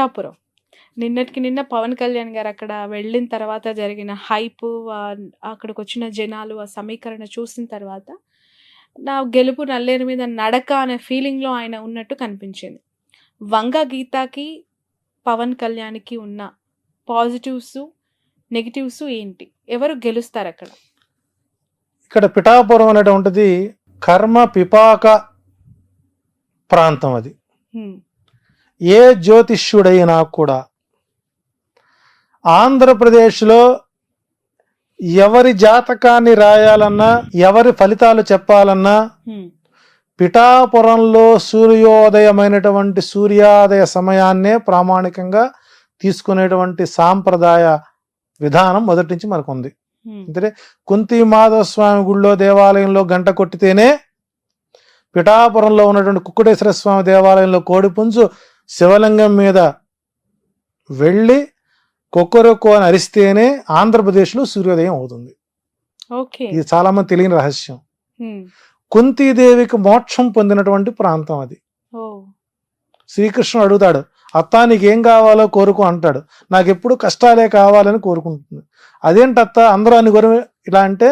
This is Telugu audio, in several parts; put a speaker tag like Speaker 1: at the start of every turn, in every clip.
Speaker 1: పిఠాపురం. నిన్నటికి నిన్న పవన్ కళ్యాణ్ గారు అక్కడ వెళ్ళిన తర్వాత జరిగిన హైపు, అక్కడికొచ్చిన జనాలు, ఆ సమీకరణ చూసిన తర్వాత నా గెలుపు నల్లేరు మీద నడక అనే ఫీలింగ్‌లో ఆయన ఉన్నట్టు కనిపించింది. వంగ గీతకి, పవన్ కళ్యాణ్‌కి ఉన్న పాజిటివ్స్, నెగెటివ్స్ ఏంటి? ఎవరు గెలుస్తారక్కడ?
Speaker 2: ఇక్కడ పిఠాపురం అనేటువంటిది కర్మ పిపాక ప్రాంతం. అది
Speaker 1: హ్మ్.
Speaker 2: ఏ జ్యోతిష్యుడైనా కూడా ఆంధ్రప్రదేశ్లో ఎవరి జాతకాన్ని రాయాలన్నా, ఎవరి ఫలితాలు చెప్పాలన్నా పిఠాపురంలో సూర్యోదయమైనటువంటి సూర్యోదయ సమయాన్నే ప్రామాణికంగా తీసుకునేటువంటి సాంప్రదాయ విధానం మొదటి నుంచి మనకు ఉంది. అంటే కుంతి మాధవ స్వామి గుళ్ళో దేవాలయంలో గంట కొట్టితేనే పిఠాపురంలో ఉన్నటువంటి కుక్కుటేశ్వర స్వామి దేవాలయంలో కోడిపుంజు శివలింగం మీద వెళ్ళి కొక్కరొక్కు అని అరిస్తేనే ఆంధ్రప్రదేశ్లో సూర్యోదయం అవుతుంది. ఇది చాలా మంది తెలియని రహస్యం. కుంతీదేవికి మోక్షం పొందినటువంటి ప్రాంతం అది. శ్రీకృష్ణుడు అడుగుతాడు, అత్త నీకేం కావాలో కోరుకో అంటాడు. నాకు ఎప్పుడు కష్టాలే కావాలని కోరుకుంటుంది. అదేంటత్త అందరూ అని కోరు ఇలా అంటే,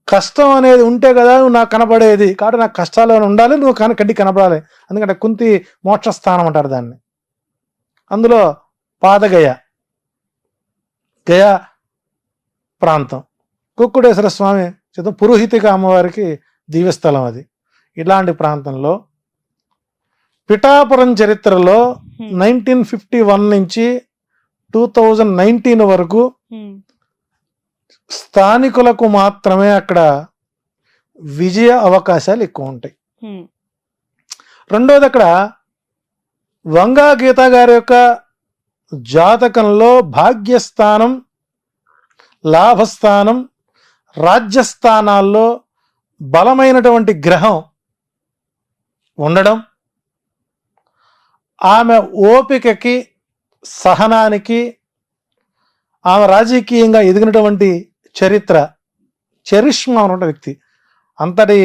Speaker 2: కష్టం అనేది ఉంటే కదా నువ్వు నాకు కనపడేది, కాబట్టి నాకు కష్టాలు ఉండాలి, నువ్వు కంటికి కనపడాలి. ఎందుకంటే కుంతి మోక్షస్థానం అంటారు దాన్ని. అందులో పాదగయ, గయా ప్రాంతం, కుక్కుటేశ్వర స్వామి పురోహితిక అమ్మవారికి దివ్యస్థలం అది. ఇలాంటి ప్రాంతంలో పిఠాపురం చరిత్రలో 1951 నుంచి 2019 వరకు స్థానికులకు మాత్రమే అక్కడ విజయ అవకాశాలు ఎక్కువ ఉంటాయి. రెండోది, అక్కడ వంగా గీత గారి యొక్క జాతకంలో భాగ్యస్థానం, లాభస్థానం, రాజ్యస్థానాల్లో బలమైనటువంటి గ్రహం ఉండడం, ఆమె ఓపికకి, సహనానికి, ఆమె రాజకీయంగా ఎదిగినటువంటి చరిష్మా ఉన్న వ్యక్తి. అంతటి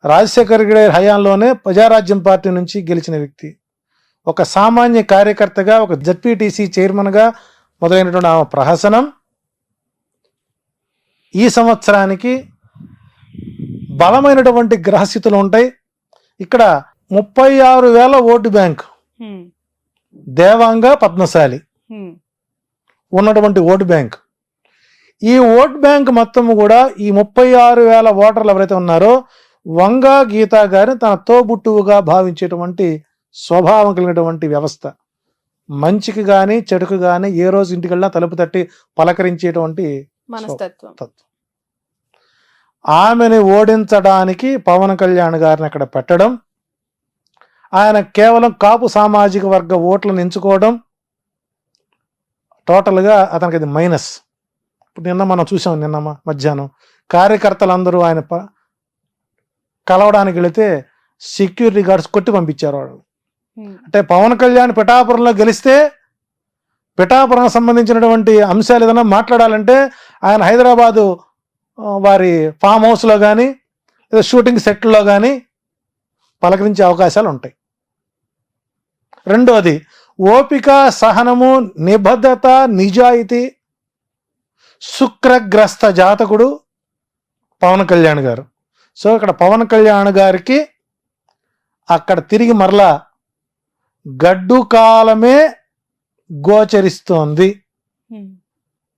Speaker 2: రాజశేఖర్ గారి హయాంలోనే ప్రజారాజ్యం పార్టీ నుంచి గెలిచిన వ్యక్తి. ఒక సామాన్య కార్యకర్తగా, ఒక జడ్పీటీసీ చైర్మన్గా మొదలైనటువంటి ఆమె ప్రహసనం ఈ సంవత్సరానికి బలమైనటువంటి గ్రహస్థితులు ఉంటాయి. ఇక్కడ 36,000 ఓటు బ్యాంక్, దేవాంగ, పద్మశాలి ఉన్నటువంటి ఓటు బ్యాంక్. ఈ ఓట్ బ్యాంక్ మొత్తం కూడా ఈ 36,000 ఓటర్లు ఎవరైతే ఉన్నారో వంగా గీత గారిని తన తోబుట్టువుగా భావించేటువంటి స్వభావం కలిగినటువంటి వ్యవస్థ. మంచికి కానీ చెడుకు కానీ ఏ రోజు ఇంటికెళ్ళినా తలుపు తట్టి పలకరించేటువంటి
Speaker 1: మనస్తత్వం.
Speaker 2: ఆమెను ఓడించడానికి పవన్ కళ్యాణ్ గారిని అక్కడ పెట్టడం, ఆయన కేవలం కాపు సామాజిక వర్గ ఓట్లను ఎంచుకోవడం, టోటల్గా అతనికి అది మైనస్. ఇప్పుడు నిన్న మనం చూసాం, నిన్న మధ్యాహ్నం కార్యకర్తలందరూ ఆయన కలవడానికి వెళితే సెక్యూరిటీ గార్డ్స్ కొట్టి పంపించారు వాళ్ళు. అంటే పవన్ కళ్యాణ్ పిఠాపురంలో గెలిస్తే పిఠాపురం సంబంధించినటువంటి అంశాలు ఏదైనా మాట్లాడాలంటే ఆయన హైదరాబాదు వారి ఫామ్ హౌస్లో కానీ లేదా షూటింగ్ సెట్లో కానీ పలకరించే అవకాశాలు ఉంటాయి. రెండోది, ఓపిక, సహనము, నిబద్ధత, నిజాయితీ, శుక్రగ్రస్త జాతకుడు పవన్ కళ్యాణ్ గారు. సో ఇక్కడ పవన్ కళ్యాణ్ గారికి అక్కడ తిరిగి మరలా గడ్డు కాలమే గోచరిస్తోంది.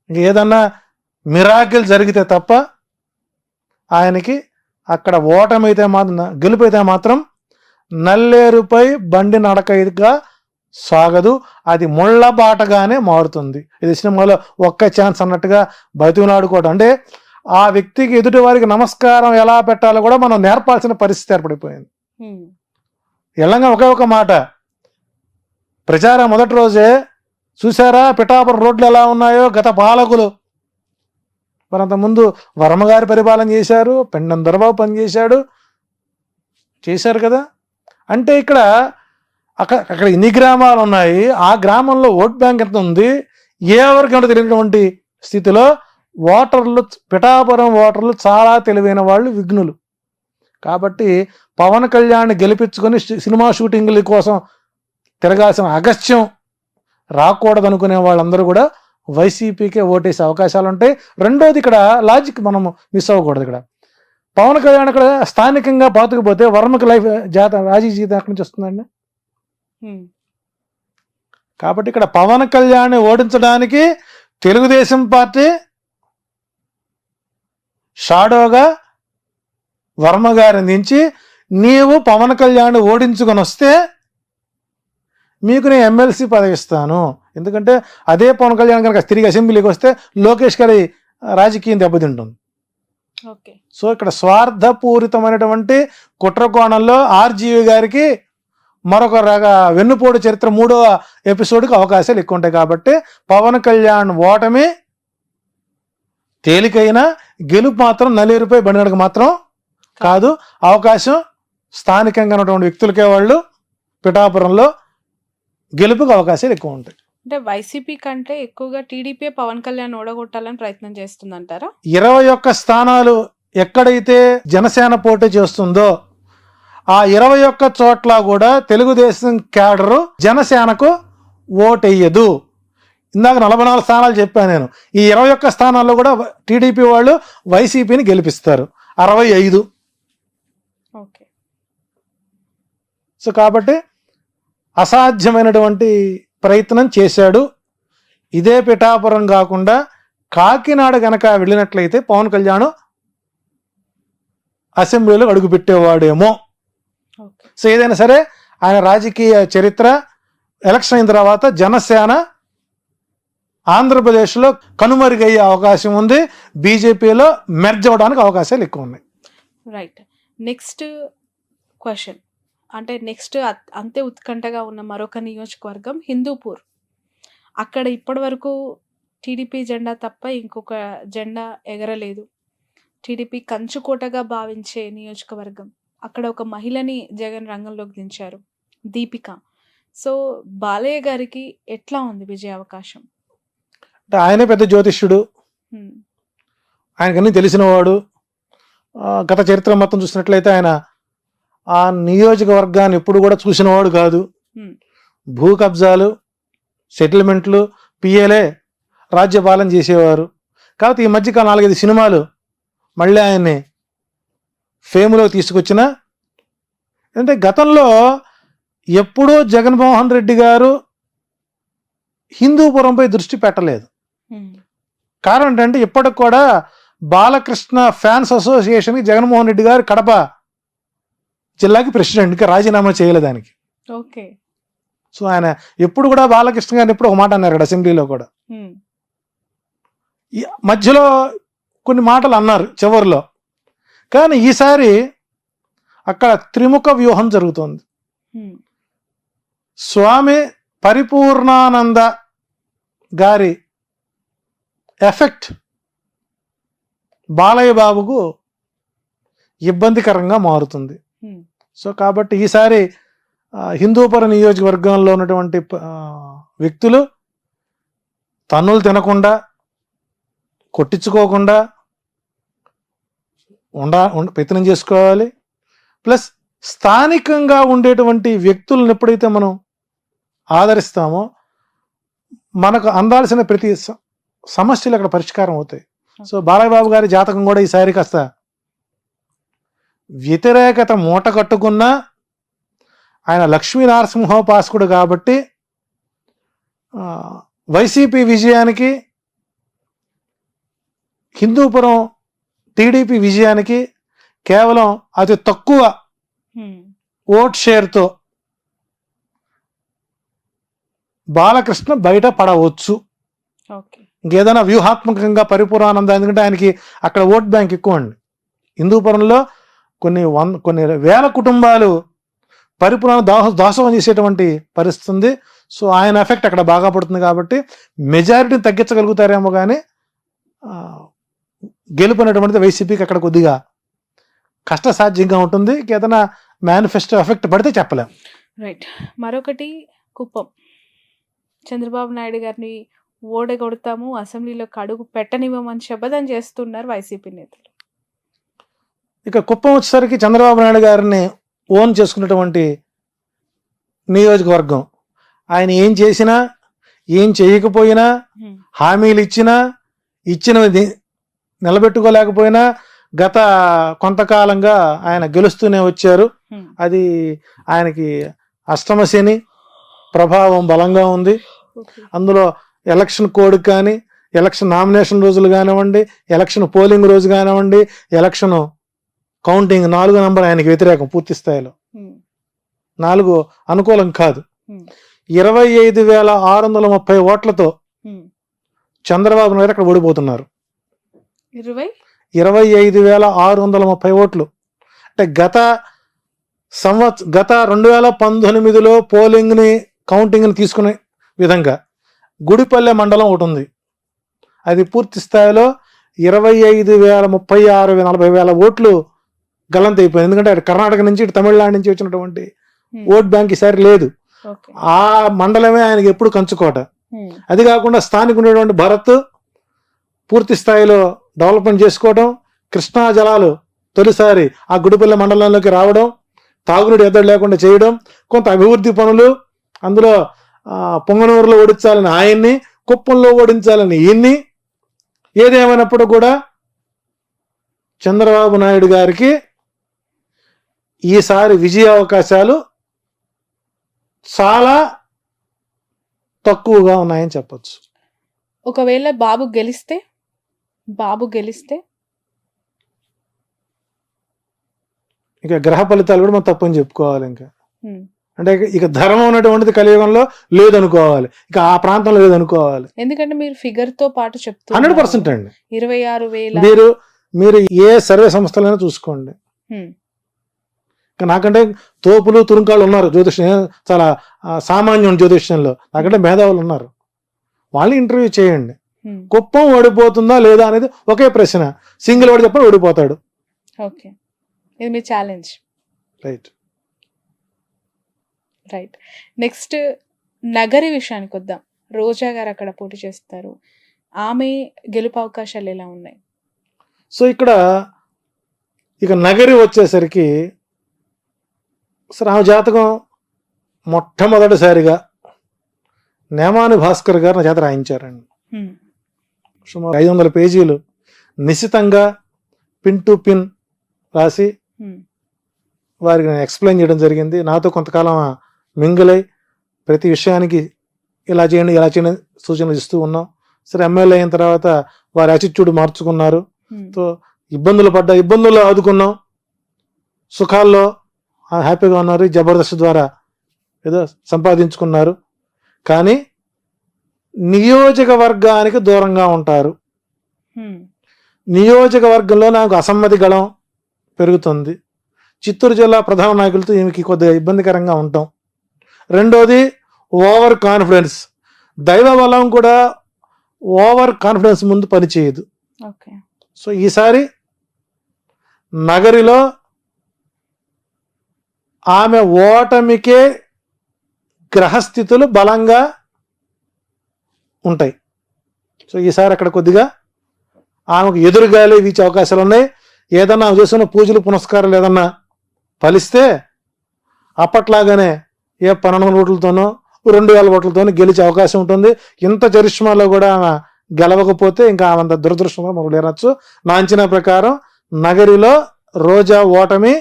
Speaker 2: ఏదన్నా మిరాకిల్ జరిగితే తప్ప ఆయనకి అక్కడ ఓటమైతే మాత్రం, గెలుపైతే మాత్రం నల్లేరుపై బండి నడకగా సాగదు, అది ముళ్ళ బాటగానే మారుతుంది. ఇది సినిమాలో ఒక్క ఛాన్స్ అన్నట్టుగా బతిమలాడుకోవడం. అంటే ఆ వ్యక్తికి, ఎదుటి వారికి నమస్కారం ఎలా పెట్టాలో కూడా మనం నేర్పాల్సిన పరిస్థితి ఏర్పడిపోయింది. ఎల్లంగా ఒకే ఒక మాట, ప్రచారం మొదటి రోజే చూసారా పిఠాపురం రోడ్లు ఎలా ఉన్నాయో, గత పాలకులు మరి అంతకుముందు వర్మగారి పరిపాలన చేశారు, పెండం దొరబాబు పనిచేశాడు, చేశారు కదా. అంటే ఇక్కడ అక్కడ ఎన్ని గ్రామాలు ఉన్నాయి, ఆ గ్రామంలో ఓట్ బ్యాంక్ ఎంత ఉంది, ఎవరికి ఏమిటో తెలియనటువంటి స్థితిలో ఓటర్లు, పిఠాపురం ఓటర్లు చాలా తెలివైన వాళ్ళు, విఘ్నులు. కాబట్టి పవన్ కళ్యాణ్ గెలిపించుకొని సినిమా షూటింగ్ల కోసం తిరగాల్సిన అగస్త్యం రాకూడదు అనుకునే వాళ్ళందరూ కూడా వైసీపీకే ఓటేసే అవకాశాలు ఉంటాయి. రెండోది ఇక్కడ లాజిక్ మనం మిస్ అవ్వకూడదు. ఇక్కడ పవన్ కళ్యాణ్ అక్కడ స్థానికంగా పాతుకుపోతే వర్మకి లైఫ్ రాజీ జీతం ఎక్కడి నుంచి వస్తుందండి? కాబట్టి ఇక్కడ పవన్ కళ్యాణ్ ఓడించడానికి తెలుగుదేశం పార్టీ షాడోగా వర్మ గారిని దించి, నీవు పవన్ కళ్యాణ్ ఓడించుకొని వస్తే మీకు నేను ఎమ్మెల్సీ పదవి ఇస్తాను, ఎందుకంటే అదే పవన్ కళ్యాణ్ కనుక తిరిగి అసెంబ్లీకి వస్తే లోకేష్ గారి రాజకీయం దెబ్బతింటుంది. సో ఇక్కడ స్వార్థపూరితమైనటువంటి కుట్ర కోణంలో ఆర్జీవి గారికి మరొక వెన్నుపోటు చరిత్ర 3వ ఎపిసోడ్కి అవకాశాలు ఎక్కువ ఉంటాయి. కాబట్టి పవన్ కళ్యాణ్ ఓటమి తేలికైన, గెలుపు మాత్రం నల్లేరుపై బండినడక మాత్రం కాదు. అవకాశం స్థానికంగా ఉన్నటువంటి వ్యక్తులకే వాళ్ళు పిఠాపురంలో గెలుపుకు అవకాశాలు ఎక్కువ ఉంటాయి.
Speaker 1: అంటే వైసీపీ కంటే ఎక్కువగా టీడీపీ పవన్ కళ్యాణ్ ఓడగొట్టాలని ప్రయత్నం చేస్తుందంటారా?
Speaker 2: 21 స్థానాలు ఎక్కడైతే జనసేన పోటీ చేస్తుందో ఆ 21 చోట్ల కూడా తెలుగుదేశం క్యాడరు జనసేనకు ఓటెయ్యదు. ఇందాక 44 స్థానాలు చెప్పాను నేను. ఈ 21 స్థానాల్లో కూడా టీడీపీ వాళ్ళు వైసీపీని గెలిపిస్తారు, 65. సో కాబట్టి అసాధ్యమైనటువంటి ప్రయత్నం చేశాడు. ఇదే పిఠాపురం కాకుండా కాకినాడ గనక వెళ్ళినట్లయితే పవన్ కళ్యాణ్ అసెంబ్లీలో అడుగు పెట్టేవాడేమో. సో ఏదైనా సరే ఆయన రాజకీయ చరిత్ర ఎలక్షన్ అయిన తర్వాత జనసేన ఆంధ్రప్రదేశ్లో కనుమరుగయ్యే అవకాశం ఉంది, బీజేపీలో మెర్జ్ అవ్వడానికి అవకాశాలు ఎక్కువ ఉన్నాయి.
Speaker 1: రైట్. నెక్స్ట్ క్వశ్చన్, అంటే నెక్స్ట్ అంతే ఉత్కంఠగా ఉన్న మరొక నియోజకవర్గం హిందూపూర్. అక్కడ ఇప్పటి వరకు టీడీపీ జెండా తప్ప ఇంకొక జెండా ఎగరలేదు. టీడీపీ కంచుకోటగా భావించే నియోజకవర్గం. అక్కడ ఒక మహిళని జగన్ రంగంలోకి దించారు, దీపిక. సో బాలయ్య గారికి ఎట్లా ఉంది విజయ అవకాశం?
Speaker 2: ఆయనే పెద్ద జ్యోతిష్యుడు, ఆయనకన్నీ తెలిసినవాడు. గత చరిత్ర మొత్తం చూసినట్లయితే ఆయన ఆ నియోజకవర్గాన్ని ఎప్పుడు కూడా చూసినవాడు కాదు. భూ కబ్జాలు, సెటిల్మెంట్లు, పిఏలే రాజ్యపాలన చేసేవారు. కాబట్టి ఈ మధ్యకాలం 4-5 సినిమాలు మళ్ళీ ఆయన్ని ఫేమ్లో తీసుకొచ్చిన. అంటే గతంలో ఎప్పుడూ జగన్మోహన్ రెడ్డి గారు హిందూపురంపై దృష్టి పెట్టలేదు. కారణం ఏంటంటే ఇప్పటికి కూడా బాలకృష్ణ ఫ్యాన్స్ అసోసియేషన్కి జగన్మోహన్ రెడ్డి గారు కడప జిల్లాకి ప్రెసిడెంట్కి రాజీనామా చేయలేదు దానికి. సో ఆయన ఎప్పుడు కూడా బాలకృష్ణ గారిని ఎప్పుడు ఒక మాట అన్నారు అసెంబ్లీలో కూడా. మధ్యలో కొన్ని మాటలు అన్నారు చివరిలో. కానీ ఈసారి అక్కడ త్రిముఖ వ్యూహం జరుగుతుంది. స్వామి పరిపూర్ణానంద గారి ఎఫెక్ట్ బాలయ్య బాబుకు ఇబ్బందికరంగా మారుతుంది. సో కాబట్టి ఈసారి హిందూపురం నియోజకవర్గంలో ఉన్నటువంటి వ్యక్తులు తన్నులు తినకుండా, కొట్టించుకోకుండా ప్రయత్నం చేసుకోవాలి. ప్లస్ స్థానికంగా ఉండేటువంటి వ్యక్తులను ఎప్పుడైతే మనం ఆదరిస్తామో మనకు అందాల్సిన ప్రతి సమస్యలు అక్కడ పరిష్కారం అవుతాయి. సో బాలయ్య బాబు గారి జాతకం కూడా ఈసారి కాస్త వ్యతిరేకత మూట కట్టుకున్న ఆయన లక్ష్మీ నరసింహోపాసకుడు కాబట్టి వైసీపీ విజయానికి, హిందూపురం టీడీపీ విజయానికి కేవలం అతి తక్కువ ఓట్ షేర్తో బాలకృష్ణ బయట పడవచ్చు. ఇంకేదైనా వ్యూహాత్మకంగా పరిపూర్ణానంద, ఎందుకంటే ఆయనకి అక్కడ ఓట్ బ్యాంక్ ఎక్కువ అండి. హిందూపురంలో కొన్ని వేల కుటుంబాలు పరిపూర్ణ దాసోహం చేసేటువంటి పరిస్థితి ఉంది. సో ఆయన ఎఫెక్ట్ అక్కడ బాగా పడుతుంది కాబట్టి మెజారిటీని తగ్గించగలుగుతారేమో కానీ గెలుపునటువంటిది వైసీపీకి అక్కడ కొద్దిగా కష్టసాధ్యంగా ఉంటుంది. ఏదైనా మేనిఫెస్టో ఎఫెక్ట్ పడితే చెప్పలేం.
Speaker 1: రైట్. మరొకటి కుప్పం. చంద్రబాబు నాయుడు గారిని ఓడగొడతాము, అసెంబ్లీలోకి అడుగు పెట్టనివ్వమని శపథం చేస్తున్నారు వైసీపీ నేతలు.
Speaker 2: ఇక కుప్పం వచ్చేసరికి చంద్రబాబు నాయుడు గారిని ఓన్ చేసుకున్నటువంటి నియోజకవర్గం. ఆయన ఏం చేసినా, ఏం చేయకపోయినా, హామీలు ఇచ్చినవి నిలబెట్టుకోలేకపోయినా గత కొంతకాలంగా ఆయన గెలుస్తూనే వచ్చారు. అది ఆయనకి అష్టమ శని ప్రభావం బలంగా ఉంది. అందులో ఎలక్షన్ కోడ్ కానీ, ఎలక్షన్ నామినేషన్ రోజులు కానివ్వండి, ఎలక్షన్ పోలింగ్ రోజు కానివ్వండి, ఎలక్షన్ కౌంటింగ్ 4 నంబర్ ఆయనకి వ్యతిరేకం పూర్తి స్థాయిలో. 4 అనుకూలం కాదు. 25,630 ఓట్లతో చంద్రబాబు నాయుడు అక్కడ ఓడిపోతున్నారు. 25,630 ఓట్లు అంటే గత 2019లో పోలింగ్ని కౌంటింగ్ని తీసుకునే విధంగా గుడిపల్లె మండలం ఒకటి ఉంది. అది పూర్తి స్థాయిలో 25,036,40,000 ఓట్లు గల్లంతైపోయింది. ఎందుకంటే అటు కర్ణాటక నుంచి ఇటు తమిళనాడు నుంచి వచ్చినటువంటి ఓట్ బ్యాంక్ ఈసారి లేదు. ఆ మండలమే ఆయనకి ఎప్పుడు కంచుకోట. అది కాకుండా స్థానిక ఉన్నటువంటి భరత్ పూర్తి స్థాయిలో డెవలప్మెంట్ చేసుకోవడం, కృష్ణా జలాలు తొలిసారి ఆ గుడిపల్లె మండలంలోకి రావడం, తాగునీటి ఎద్దడి లేకుండా చేయడం, కొంత అభివృద్ధి పనులు, అందులో పొంగనూరులో ఓడించాలని ఆయన్ని, కుప్పంలో ఓడించాలని ఈయన్ని. ఏదేమైనప్పుడు కూడా చంద్రబాబు నాయుడు గారికి ఈసారి విజయ అవకాశాలు చాలా తక్కువగా ఉన్నాయని చెప్పచ్చు.
Speaker 1: ఒకవేళ బాబు గెలిస్తే
Speaker 2: ఇక గ్రహ ఫలితాలు కూడా మనం తప్పని చెప్పుకోవాలి. ఇంకా అంటే ఇక ధర్మం ఉన్నటువంటిది కలియుగంలో లేదనుకోవాలి, ఇక ఆ ప్రాంతంలో లేదనుకోవాలి.
Speaker 1: ఎందుకంటే మీరు ఫిగర్ తో పాటు చెప్తున్నారు
Speaker 2: 100% అండి.
Speaker 1: 26,000
Speaker 2: మీరు ఏ సర్వే సంస్థలైనా చూసుకోండి. నాకంటే తోపులు తురుంకాళ్ళు ఉన్నారు జ్యోతిష్యం, చాలా సామాన్యం జ్యోతిష్యంలో. నాకంటే మేధావులు ఉన్నారు, వాళ్ళని ఇంటర్వ్యూ చేయండి. కుప్పం ఓడిపోతుందా లేదా అనేది ఒకే ప్రశ్న. సింగిల్ ఓడి చెప్పని ఓడిపోతాడు.
Speaker 1: ఓకే, ఇది మీ ఛాలెంజ్. రైట్. నెక్స్ట్ నగరి విషయానికి వద్దాం. రోజా గారు అక్కడ పోటీ చేస్తారు, ఆమె గెలుపు అవకాశాలు ఎలా ఉన్నాయి?
Speaker 2: సో ఇక్కడ ఇక నగరి వచ్చేసరికి ఆమె జాతకం మొట్టమొదటిసారిగా నేమాని భాస్కర్ గారు నా చేత రాయించారండి. సుమారు 500 పేజీలు నిశితంగా పిన్ టు పిన్ రాసి వారికి నేను ఎక్స్ప్లెయిన్ చేయడం జరిగింది. నాతో కొంతకాలం మింగిలై ప్రతి విషయానికి ఇలా చేయండి ఇలా చేయండి సూచనలు ఇస్తూ ఉన్నాం. సరే, ఎమ్మెల్యే అయిన తర్వాత వారి యాటిట్యూడ్ మార్చుకున్నారు. సో ఇబ్బందుల్లో ఆదుకున్నాం, సుఖాల్లో హ్యాపీగా ఉన్నారు. జబర్దస్త్ ద్వారా ఏదో సంపాదించుకున్నారు. కానీ నియోజకవర్గానికి దూరంగా ఉంటారు. నియోజకవర్గంలో నాకు అసమ్మతి గళం పెరుగుతుంది. చిత్తూరు జిల్లా ప్రధాన నాయకులతో ఈమెకి కొద్దిగా ఇబ్బందికరంగా ఉంటాం. రెండోది ఓవర్ కాన్ఫిడెన్స్. దైవ బలం కూడా ఓవర్ కాన్ఫిడెన్స్ ముందు పనిచేయదు. సో ఈసారి నగరిలో ఆమె ఓటమికే గ్రహస్థితులు బలంగా ఉంటాయి. సో ఈసారి అక్కడ కొద్దిగా ఆమెకు ఎదురుగాలి వీచే అవకాశాలు ఉన్నాయి. ఏదన్నా చేసిన పూజలు పునస్కారాలు ఏదన్నా ఫలిస్తే అప్పట్లాగానే 1200 ఓట్లతోనో 2000 ఓట్లతోనో గెలిచే అవకాశం ఉంటుంది. ఇంత చరిష్మాలో కూడా ఆమె గెలవకపోతే ఇంకా ఆమె దురదృష్టంగా మనం లేరచ్చు. నా అంచనా ప్రకారం నగరిలో రోజా ఓటమి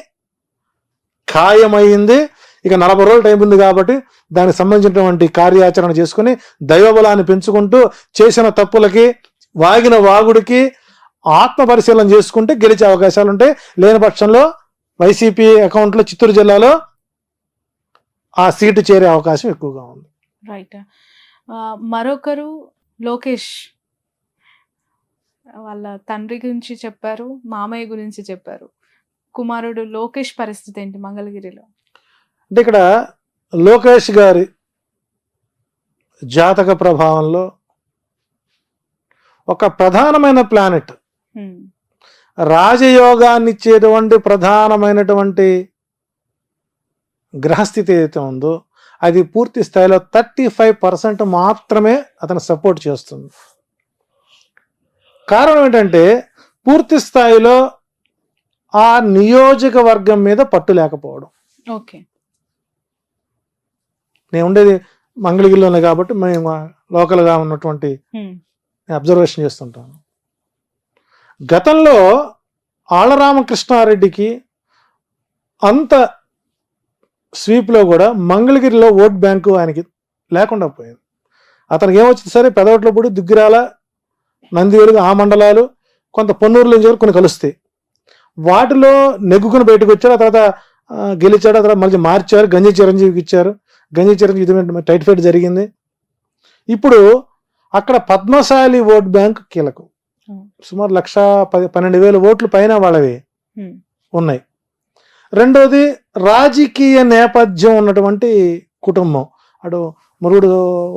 Speaker 2: ఖాయమైంది. ఇక 40 రోజులు టైం ఉంది కాబట్టి దానికి సంబంధించినటువంటి కార్యాచరణ చేసుకుని దైవబలాన్ని పెంచుకుంటూ చేసిన తప్పులకి వాగిన వాగుడికి ఆత్మ పరిశీలన చేసుకుంటే గెలిచే అవకాశాలు ఉంటాయి. లేని పక్షంలో వైసీపీ అకౌంట్లో చిత్తూరు జిల్లాలో ఆ సీటు చేరే అవకాశం ఎక్కువగా ఉంది.
Speaker 1: రైట్. మరొకరు లోకేష్, వాళ్ళ తండ్రి గురించి చెప్పారు, మామయ్య గురించి చెప్పారు. కుమారుడు లోకేష్ పరిస్థితి ఏంటి మంగళగిరిలో?
Speaker 2: అంటే ఇక్కడ లోకేష్ గారి జాతక ప్రభావంలో ఒక ప్రధానమైన ప్లానెట్, రాజయోగాన్ని ఇచ్చేటువంటి ప్రధానమైనటువంటి గ్రహస్థితి ఏదైతే ఉందో అది పూర్తి స్థాయిలో 35% మాత్రమే అతను సపోర్ట్ చేస్తుంది. కారణం ఏంటంటే పూర్తి స్థాయిలో ఆ నియోజకవర్గం మీద పట్టు లేకపోవడం.
Speaker 1: ఓకే,
Speaker 2: నేను ఉండేది మంగళగిరిలోనే కాబట్టి మేము లోకల్గా ఉన్నటువంటి అబ్జర్వేషన్ చేస్తుంటాను. గతంలో ఆళ్లరామకృష్ణారెడ్డికి అంత స్వీప్లో కూడా మంగళగిరిలో ఓట్ బ్యాంకు ఆయనకి లేకుండా పోయింది. అతనికి ఏమొచ్చింది సరే పెదవట్లపూడి, దుగ్గిరాల, నందివేలు ఆ మండలాలు, కొంత పొన్నూరులో కొన్ని కలుస్తాయి. వాటిలో నెగ్గుకుని బయటకు వచ్చాడు. ఆ తర్వాత గెలిచాడు. ఆ తర్వాత మళ్ళీ మార్చారు, గంజి చిరంజీవికి ఇచ్చారు. గంజి చిరంజీవి టైట్ ఫైట్ జరిగింది. ఇప్పుడు అక్కడ పద్మశాలి ఓట్ బ్యాంక్ కీలకం. సుమారు 1,12,000 ఓట్లు పైన వాళ్ళవి ఉన్నాయి. రెండోది రాజకీయ నేపథ్యం ఉన్నటువంటి కుటుంబం. అటు మురుగుడు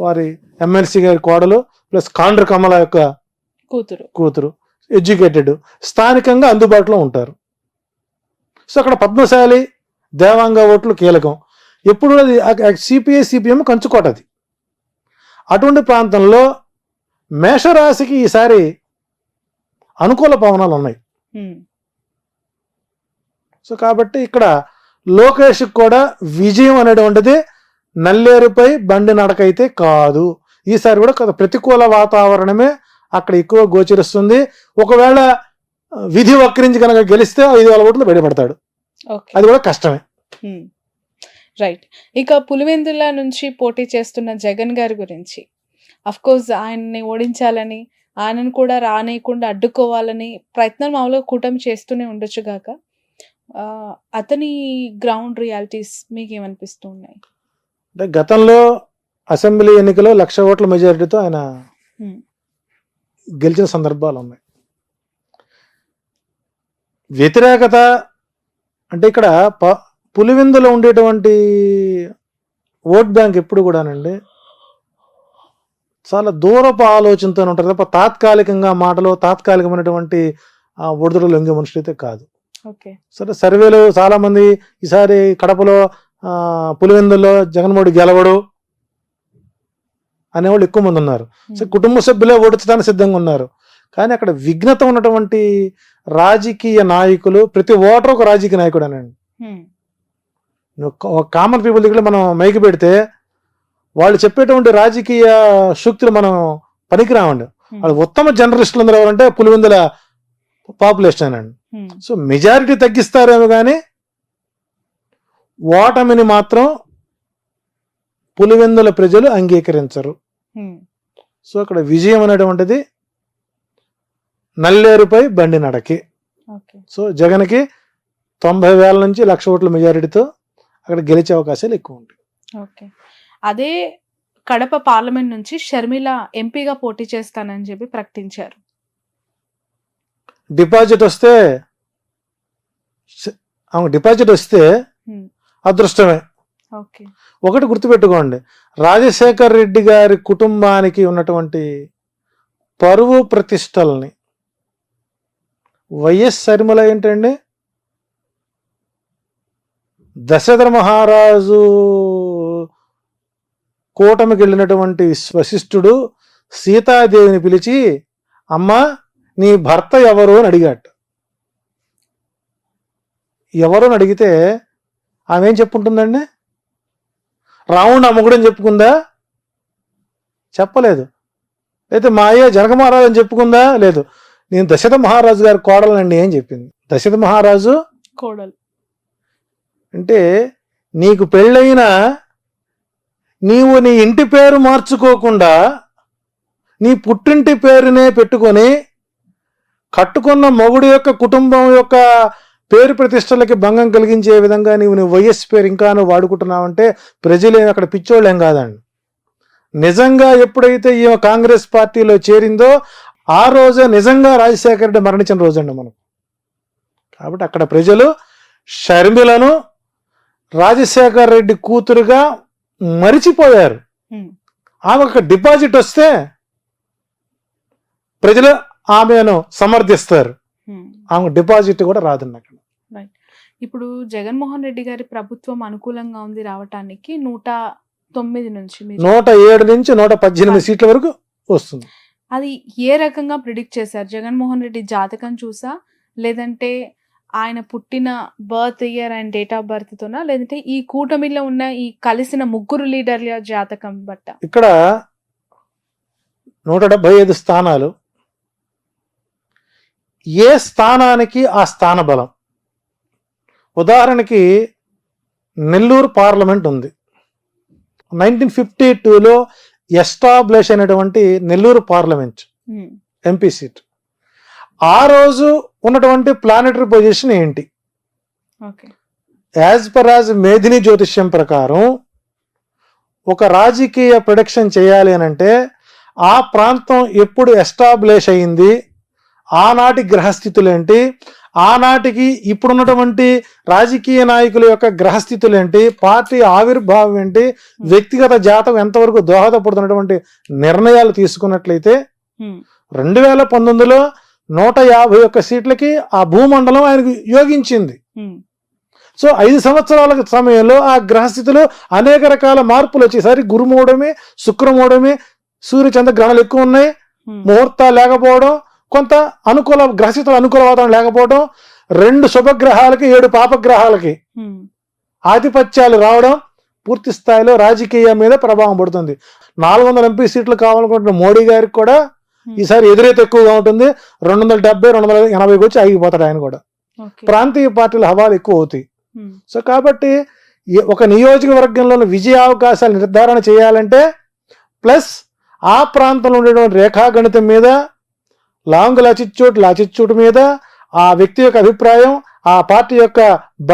Speaker 2: వారి ఎమ్మెల్సీ గారి కోడలు ప్లస్ కాండ్ర కమల యొక్క కూతురు ఎడ్యుకేటెడ్, స్థానికంగా అందుబాటులో ఉంటారు. సో అక్కడ పద్మశాలి దేవాంగ ఓట్లు కీలకం. ఎప్పుడు అది సిపిఐ సిపిఎం కంచుకోట. అది అటువంటి ప్రాంతంలో మేషరాశికి ఈసారి అనుకూల పవనాలు ఉన్నాయి. సో కాబట్టి ఇక్కడ లోకేష్ కూడా విజయం అనేటువంటిది నల్లేరుపై బండి నడకైతే కాదు. ఈసారి కూడా ప్రతికూల వాతావరణమే అక్కడ ఎక్కువ గోచరిస్తుంది. ఒకవేళ విధి వక్రించి కనుక గెలిస్తే 5,000 ఓట్లు బయటపడతాడు. అది కూడా కష్టమే.
Speaker 1: రైట్. ఇక పులివెందుల నుంచి పోటీ చేస్తున్న జగన్ గారి గురించి, అఫ్ కోర్స్ ఆయన్ని ఓడించాలని, ఆయనను కూడా రానియకుండా అడ్డుకోవాలని ప్రయత్నం మామూలుగా కూటమి చేస్తూనే ఉండొచ్చు గాక, అతని గ్రౌండ్ రియాలిటీస్ మీకేమనిపిస్తూ ఉన్నాయి?
Speaker 2: అంటే గతంలో అసెంబ్లీ ఎన్నికలో 1,00,000 ఓట్ల మెజారిటీతో ఆయన గెలిచిన సందర్భాలు ఉన్నాయి. వ్యతిరేకత అంటే ఇక్కడ పులివెందులో ఉండేటువంటి ఓట్ బ్యాంక్ ఎప్పుడు కూడానండి చాలా దూరపు ఆలోచనతో ఉంటారు తప్ప తాత్కాలికంగా మాటలో తాత్కాలికమైనటువంటి ఒడిదుడులు లొంగే మనుషులు అయితే కాదు. సరే, సర్వేలు చాలా మంది ఈసారి కడపలో పులివెందుల్లో జగన్మోహన్ గెలవడు అనేవాళ్ళు ఎక్కువ మంది ఉన్నారు. సో కుటుంబ సభ్యులే ఓడించడానికి సిద్ధంగా ఉన్నారు. కానీ అక్కడ విఘ్నత ఉన్నటువంటి రాజకీయ నాయకులు, ప్రతి ఓటర్ ఒక రాజకీయ నాయకుడు అనండి. ఒక కామన్ పీపుల్ దగ్గర మనం మైకి పెడితే వాళ్ళు చెప్పేటువంటి రాజకీయ సూక్తులు మనం పనికిరామండి. వాళ్ళు ఉత్తమ జర్నలిస్టులు అందరూ ఎవరంటే పులివెందుల పాపులేషన్ అండి. సో మెజారిటీ తగ్గిస్తారేమో కానీ ఓటమిని మాత్రం పులివెందుల ప్రజలు అంగీకరించరు. సో అక్కడ విజయం అనేటువంటిది నల్లేరుపై బండి నడకి. సో జగన్కి 90,000 నుంచి 1,00,000 ఓట్ల మెజారిటీతో అక్కడ గెలిచే అవకాశాలు ఎక్కువ ఉంటాయి.
Speaker 1: ఓకే. అదే కడప పార్లమెంట్ నుంచి షర్మిల ఎంపీగా పోటీ చేస్తానని చెప్పి ప్రకటించారు.
Speaker 2: డిపాజిట్ వస్తే అదృష్టమే. ఒకటి గుర్తుపెట్టుకోండి, రాజశేఖర్ రెడ్డి గారి కుటుంబానికి ఉన్నటువంటి పరువు ప్రతిష్టల్ని వైఎస్ షర్మిల ఏంటండి, దశరథ మహారాజు కూటమికి వెళ్ళినటువంటి వశిష్ఠుడు సీతాదేవిని పిలిచి అమ్మా నీ భర్త ఎవరు అని అడిగాట. ఎవరు అని అడిగితే ఆమె ఏం చెప్పుంటుందండి? రావణుడు అమ్మగుడు అని చెప్పుకుందా? చెప్పలేదు. అయితే మా అయ్య జనక మహారాజు అని చెప్పుకుందా? లేదు. నేను దశరథ మహారాజు గారి కోడలండి అని చెప్పింది. దశరథ మహారాజు
Speaker 1: కోడలు
Speaker 2: అంటే నీకు పెళ్ళైనా నీవు నీ ఇంటి పేరు మార్చుకోకుండా నీ పుట్టింటి పేరునే పెట్టుకొని కట్టుకున్న మొగుడు యొక్క కుటుంబం యొక్క పేరు ప్రతిష్టలకి భంగం కలిగించే విధంగా నీవు వైఎస్ పేరు ఇంకా నువ్వు వాడుకుంటున్నావంటే ప్రజలేమి అక్కడ పిచ్చోళ్ళేం కాదండి. నిజంగా ఎప్పుడైతే ఈ కాంగ్రెస్ పార్టీలో చేరిందో ఆ రోజే నిజంగా రాజశేఖర రెడ్డి మరణించిన రోజండి మనకు. కాబట్టి అక్కడ ప్రజలు షర్మిలను రాజశేఖర రెడ్డి కూతురుగా మరిచిపోయారు. ఆమె ఒక డిపాజిట్ వస్తే ప్రజలు ఆమెను సమర్థిస్తారు. ఆమె డిపాజిట్ కూడా రాదండి అక్కడ.
Speaker 1: ఇప్పుడు జగన్మోహన్ రెడ్డి గారి ప్రభుత్వం అనుకూలంగా ఉంది రావటానికి 109 నుంచి
Speaker 2: 107 నుంచి 118 సీట్ల వరకు వస్తుంది.
Speaker 1: అది ఏ రకంగా ప్రిడిక్ట్ చేశారు? జగన్మోహన్ రెడ్డి జాతకం చూసా, లేదంటే ఆయన పుట్టిన birth year and date of birth తోనా, లేదంటే ఈ కూటమిలో ఉన్న ఈ కలిసిన ముగ్గురు లీడర్ల జాతకం బట్ట?
Speaker 2: ఇక్కడ 175 స్థానాలు, ఏ స్థానానికి ఆ స్థాన బలం. ఉదాహరణకి నెల్లూరు పార్లమెంట్ ఉంది. 1952లో ఎస్టాబ్లిష్ అయినటువంటి నెల్లూరు పార్లమెంట్ ఎంపీ సీట్. ఆ రోజు ఉన్నటువంటి ప్లానెటరీ పొజిషన్ ఏంటి? యాజ్ పర్ యాజ్ మేధిని జ్యోతిష్యం ప్రకారం ఒక రాజకీయ ప్రొడక్షన్ చేయాలి అని అంటే ఆ ప్రాంతం ఎప్పుడు ఎస్టాబ్లిష్ అయింది, ఆనాటి గ్రహస్థితులు ఏంటి, ఆనాటికి ఇప్పుడున్నటువంటి రాజకీయ నాయకుల యొక్క గ్రహస్థితులు ఏంటి, పార్టీ ఆవిర్భావం ఏంటి, వ్యక్తిగత జాతకం ఎంతవరకు దోహదపడుతున్నటువంటి నిర్ణయాలు తీసుకున్నట్లయితే 2019లో 151 సీట్లకి ఆ భూమండలం ఆయనకు యోగించింది. సో 5 సంవత్సరాల సమయంలో ఆ గ్రహస్థితిలో అనేక రకాల మార్పులు వచ్చేసరి గురుమూడమి, శుక్రమూడమి, సూర్యచంద్ర గ్రహణాలు ఎక్కువ ఉన్నాయి, ముహూర్తాలు లేకపోవడం, కొంత అనుకూల గ్రహస్థితులు అనుకూల వాతావరణం లేకపోవడం, 2 శుభగ్రహాలకి 7 పాపగ్రహాలకి ఆధిపత్యాలు రావడం పూర్తి స్థాయిలో రాజకీయం మీద ప్రభావం పడుతుంది. 400 ఎంపీ సీట్లు కావాలనుకుంటున్న మోడీ గారికి కూడా ఈసారి ఎదురైతే ఎక్కువగా ఉంటుంది. 270, 280 వచ్చి ఆగిపోతాడు ఆయన కూడా. ప్రాంతీయ పార్టీల హవాలు ఎక్కువ అవుతాయి. సో కాబట్టి ఒక నియోజకవర్గంలో విజయ అవకాశాలు నిర్ధారణ చేయాలంటే ప్లస్ ఆ ప్రాంతంలో ఉండేటువంటి రేఖాగణితం మీద, లాంగ్ లాచిట్యూడ్ మీద, ఆ వ్యక్తి యొక్క అభిప్రాయం, ఆ పార్టీ యొక్క బలం